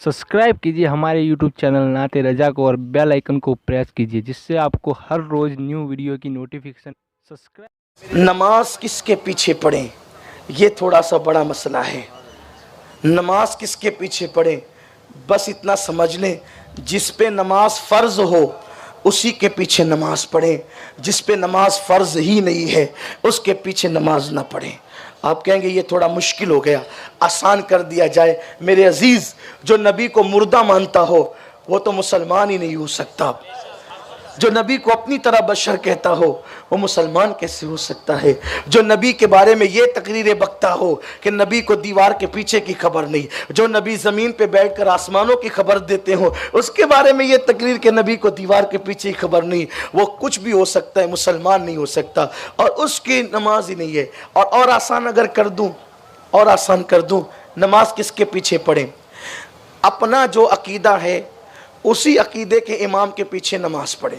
Subscribe कीजिए हमारे YouTube channel नाते रजा को और बेल आइकन को प्रेस कीजिए, जिससे आपको हर रोज़ न्यू वीडियो की नोटिफिकेशन। सब्सक्राइब। नमाज किसके पीछे पढ़ें, ये थोड़ा सा बड़ा मसला है। नमाज किसके पीछे पढ़ें, बस इतना समझ लें, जिस पे नमाज फ़र्ज हो उसी के पीछे नमाज पढ़ें, जिस पे नमाज फ़र्ज ही नहीं है उसके पीछे नमाज ना पढ़ें। आप कहेंगे ये थोड़ा मुश्किल हो गया, आसान कर दिया जाए। मेरे अजीज़, जो नबी को मुर्दा मानता हो वो तो मुसलमान ही नहीं हो सकता। जो नबी को अपनी तरह बशर कहता हो वो मुसलमान कैसे हो सकता है। जो नबी के बारे में ये तकरीरें बकता हो कि नबी को दीवार के पीछे की खबर नहीं, जो नबी ज़मीन पे बैठकर आसमानों की खबर देते हो उसके बारे में ये तकरीर कि नबी को दीवार के पीछे की खबर नहीं, वो कुछ भी हो सकता है, मुसलमान नहीं हो सकता और उसकी नमाज ही नहीं है। और आसान अगर कर दूँ, और आसान कर दूँ, नमाज किसके पीछे पढ़ें, अपना जो अकीदा है उसी अकीदे के इमाम के पीछे नमाज पढ़े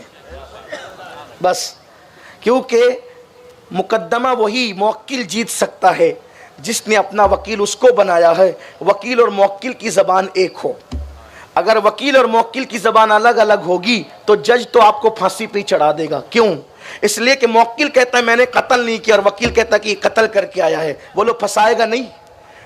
बस। क्योंकि मुकद्दमा वही मुवक्किल जीत सकता है जिसने अपना वकील उसको बनाया है। वकील और मुवक्किल की ज़बान एक हो। अगर वकील और मुवक्किल की ज़बान अलग अलग होगी तो जज तो आपको फांसी पे चढ़ा देगा। क्यों? इसलिए कि मुवक्किल कहता है मैंने कत्ल नहीं किया और वकील कहता है कि कत्ल करके आया है। वो लोग फंसाएगा नहीं।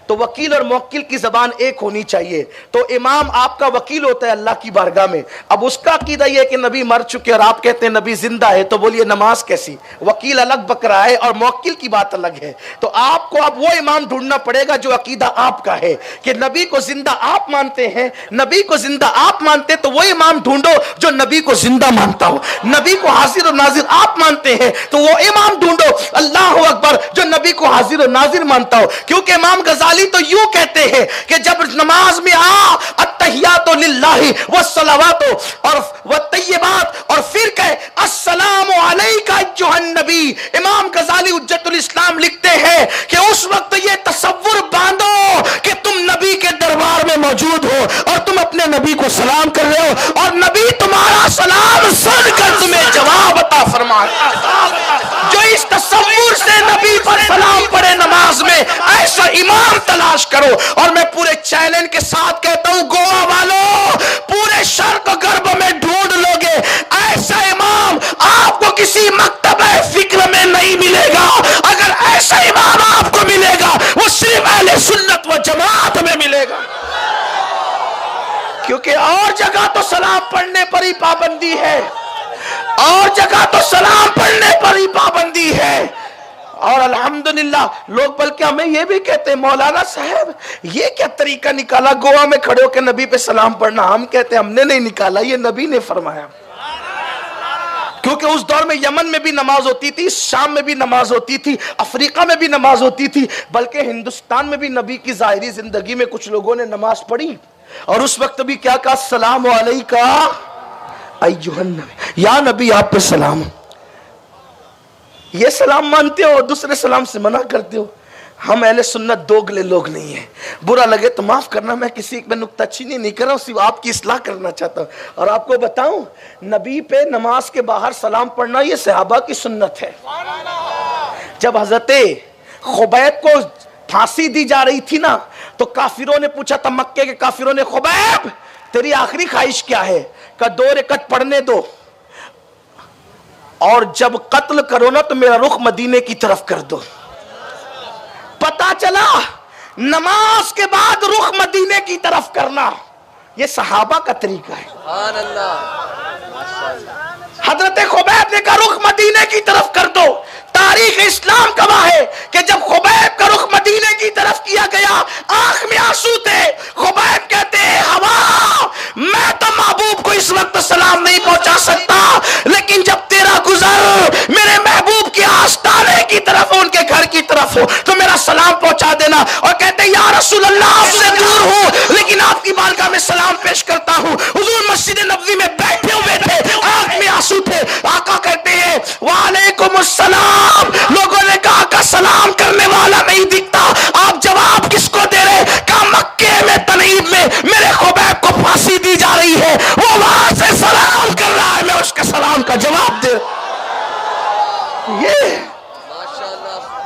तो वकील और मुवक्किल की ज़बान एक होनी चाहिए। तो इमाम आपका वकील होता है अल्लाह की बारगाह में। अब उसका अकीदा यह है कि नबी मर चुके और आप कहते हैं नबी जिंदा है, तो बोलिए नमाज कैसी? वकील अलग बक रहा है और मुवक्किल की बात अलग है। तो आपको अब वो इमाम ढूंढना पड़ेगा जो अकीदा आपका है कि नबी को जिंदा आप मानते हैं, नबी को जिंदा आप मानते तो वो इमाम ढूंढो जो नबी को जिंदा मानता हो। नबी को हाजिर और नाजिर आप मानते हैं तो वो इमाम ढूंढो, अल्लाह अकबर, जो नबी को हाजिर और नाजिर मानता हो। क्योंकि इमाम गजाली तो यूं कहते हैं कि जब नमाज में अत्तहियातु लिल्लाहि वस्सलावातु और वत्तय्यिबात और फिर कहे अस्सलामु अलैका अय्युहन नबी, इमाम गजाली हुज्जतुल इस्लाम लिखते हैं कि उस वक्त ये तसव्वुर बांधो कि तुम नबी के दरबार में मौजूद हो और तुम अपने नबी को सलाम कर रहे हो और नबी तुम्हारा सलाम सुनकर तुम्हें जवाब अता फरमाए। जो इस तसव्वुर से नबी पर सलाम पढ़े नमाज में, ऐसा इमाम तलाश करो। और मैं पूरे चैलेंज के साथ कहता हूं, गोवा वालों, पूरे शर्क गर्भ में ढूंढ लोगे, ऐसा इमाम आपको किसी मकतब फिक्र में नहीं मिलेगा। अगर ऐसा इमाम आपको मिलेगा वो सिर्फ अहले सुन्नत व जमात में मिलेगा। क्योंकि और जगह तो सलाम पढ़ने पर ही पाबंदी है, और जगह तो सलाम पढ़ने पर ही पाबंदी है। और अल्हम्दुलिल्लाह लोग बल्कि हमें ये भी कहते हैं, मौलाना साहब ये क्या तरीका निकाला गोवा में खड़े होकर नबी पे सलाम पढ़ना? हम कहते हैं हमने नहीं निकाला, ये नबी ने फरमाया। क्योंकि उस दौर में यमन में भी नमाज होती थी, शाम में भी नमाज होती थी, अफ्रीका में भी नमाज होती थी, बल्कि हिंदुस्तान में भी नबी की जाहिरी जिंदगी में कुछ लोगों ने नमाज पढ़ी और उस वक्त भी क्या कहा, सलाम अलैका अय्युहन नबी, या नबी आप पे सलाम। ये सलाम मानते हो, दूसरे सलाम से मना करते हो। हम अहले सुन्नत दोगले लोग नहीं है। बुरा लगे तो माफ करना, मैं किसी पे नुक्ताचीनी नहीं कर रहा हूं, सिर्फ आपकी इस्लाह करना चाहता हूं। और आपको बताऊं, नबी पे नमाज के बाहर सलाम पढ़ना ये सहाबा की सुन्नत है। जब हजरते खुबैब को फांसी दी जा रही थी ना, तो काफिरों ने पूछा था, मक्के के काफिरों ने, खुबैब तेरी आखिरी ख्वाहिश क्या है? का 2 रकअत पढ़ने दो और जब कत्ल करो ना तो मेरा रुख मदीने की तरफ कर दो। पता चला नमाज के बाद रुख मदीने की तरफ करना ये सहाबा का तरीका है। हजरत खुबैब ने कहा रुख मदीने की तरफ कर दो। तारीख इस्लाम गवाह है कि जब खुबैब का रुख मदीने की तरफ किया गया, आंख में आंसू थे। खुबैब कहते हैं, हवा मैं तो महबूब को इस वक्त सलाम नहीं पहुंचा सकता, लेकिन जब तेरा गुजर मेरे महबूब के आस्ताने की तरफ हो, उनके घर की तरफ हो, तो मेरा सलाम पहुंचा देना। और कहते हैं, या रसूल अल्लाह आपसे दूर हूं लेकिन आपकी बारगाह में सलाम पेश करता हूं। हुजूर मस्जिद नबवी में बैठे हुए थे, आंख में आंसू थे। आका कहते हैं, वालेकुम अस्सलाम। लोगों ने कहा का सलाम करने वाला नहीं दिखता, आप जवाब किसको दे रहे? कहा मक्के में तनईब में मेरे खुबैब को फांसी दी जा रही है, वो वहां से सलाम कर रहा है, मैं उसके सलाम का जवाब दे।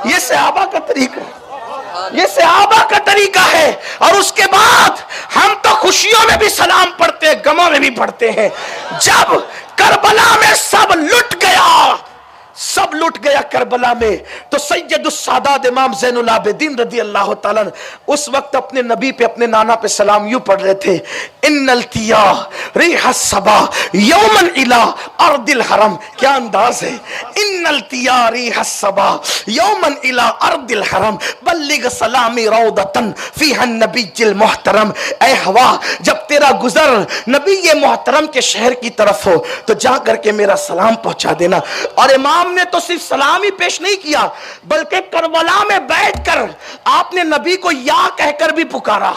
ये सहाबा का तरीका है, ये सहाबा का तरीका है। और उसके बाद हम तो खुशियों में भी सलाम पढ़ते हैं, गमों में भी पढ़ते हैं। जब करबला में सब लुट गया करबला में, तो सैयदुस सादात इमाम ज़ैनुल आबिदीन रज़ी अल्लाह ताला उस वक्त अपने नबी पे, अपने नाना पे सलाम यूं पढ़ रहे थे, इन्नल तिया रिह सबा यौमन इला अर्दिल हरम। क्या अंदाज है, इन्नल तिया रिह सबा यौमन इला अर्दिल हरम बल्लिग सलामी रौदतन फीहा नबीजिल मुहतरम। ऐ हवा, जब तेरा गुजर नबी ये मुहतरम के शहर की तरफ हो तो जा करके मेरा सलाम पहुंचा देना। और इमाम ने तो सिर्फ सलाम ही पेश नहीं किया, बल्कि करबला में बैठकर आपने नबी को या कहकर भी पुकारा।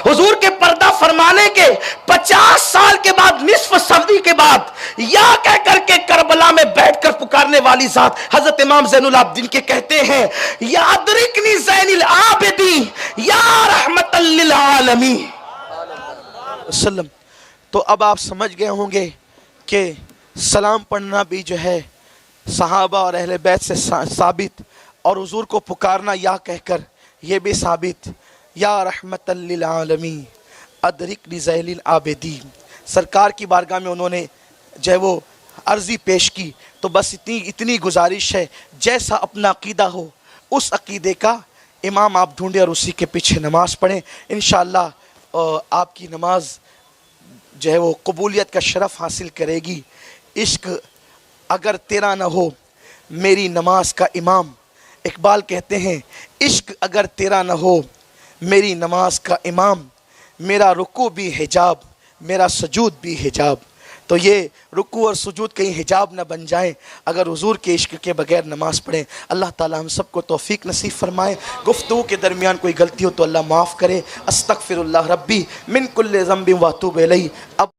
हुजूर के पर्दा फरमाने के 50 साल के बाद, निस्फ सदी के बाद, या कहकर के करबला में बैठकर पुकारने वाली जात हजरत इमाम ज़ैनुल आबिदीन के कहते हैं, या अदरिकनी ज़ैनुल आबिदीन या रहमतल लिल आलमीन। तो अब आप समझ गए होंगे कि सलाम पढ़ना भी जो है सहाबा और अहले बैत से साबित, और हुजूर को पुकारना या कहकर यह भी साबित। या रहमतल लिल आलमीन अदरिकनी ज़ैनुल आबिदीन, सरकार की बारगाह में उन्होंने जो है वो अर्जी पेश की। तो बस इतनी गुजारिश है, जैसा अपना अकीदा हो उस अकीदे का इमाम आप ढूंढे और उसी के पीछे नमाज पढ़ें। इंशाअल्लाह आपकी नमाज जो है वो कबूलियत का शरफ़ हासिल करेगी। इश्क अगर तेरा न हो मेरी नमाज का इमाम, इकबाल कहते हैं, इश्क अगर तेरा न हो मेरी नमाज का इमाम, मेरा रुकू भी हिजाब मेरा सजूद भी हिजाब। तो ये रुकू और सुजूद कहीं हिजाब न बन जाएं अगर हुजूर के इश्क के बगैर नमाज पढ़ें। अल्लाह ताला हम सबको तौफीक नसीब फरमाए। गुफ्तगू के दरमियान कोई गलती हो तो अल्लाह माफ़ करे। अस्तगफिरुल्लाह रब्बी मिन कुल्लि ज़ंबिन व अतूबु इलैह। अब